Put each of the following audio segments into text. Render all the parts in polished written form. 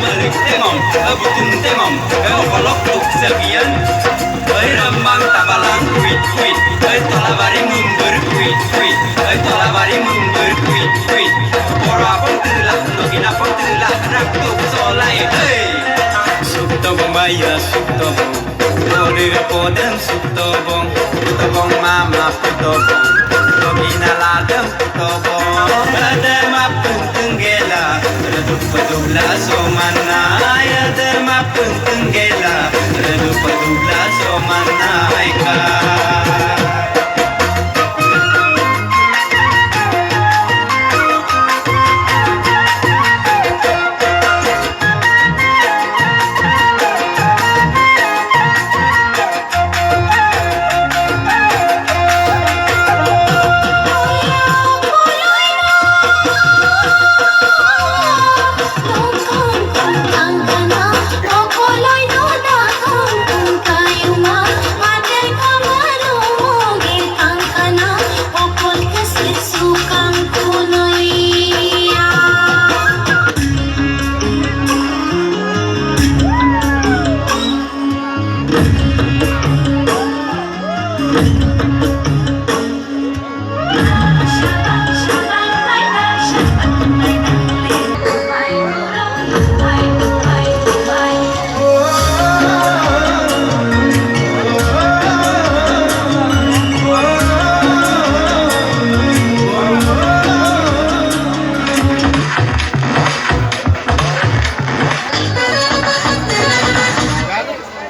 Melik tengom, butun tengom, okolok tuk sekian. Remang tabalang kuit kuit, tolabari mundur kuit kuit, tolabari mundur kuit kuit. Pora pun telah, nogina pun telah, raktuk solai. Suktobong baya suktobong, Ode podeng suktobong, putobong mama putobong, nogina ladeng putobong. Ada mapun tenggela, redup pedula somana. Ada mapun tenggela, redup pedula somana.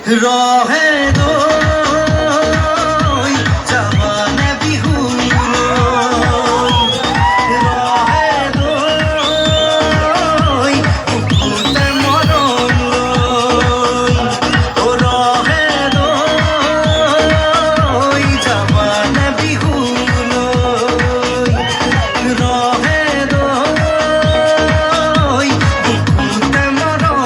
रहे दो जवान बिहू रहे दो कुकुते मरम ओ रहे दो जवान बिहू रहे दो कुकुते मरम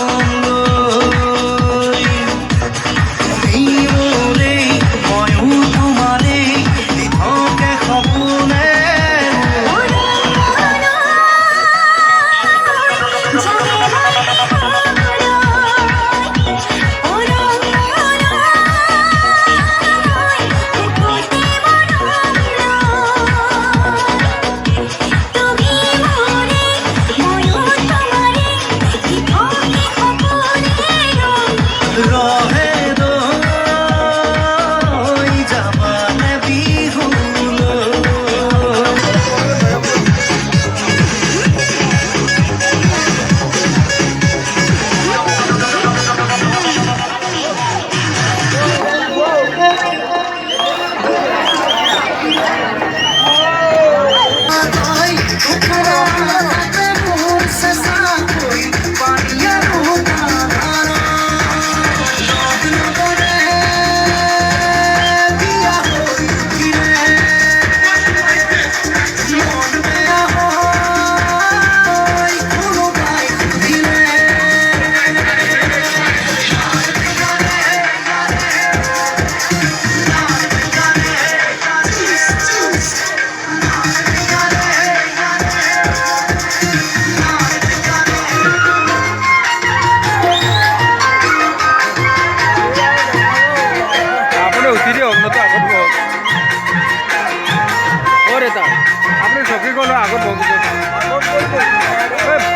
আপনি সবজি কোনো আগত বন্ধ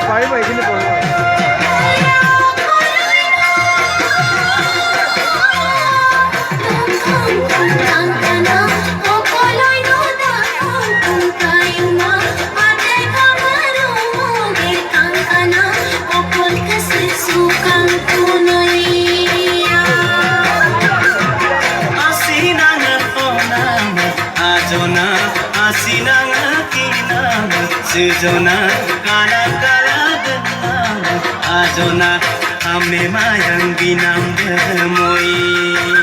পাৰিব এইখিনি পঢ়িব Sejona kala kala denang ajona ame mayang binang demoi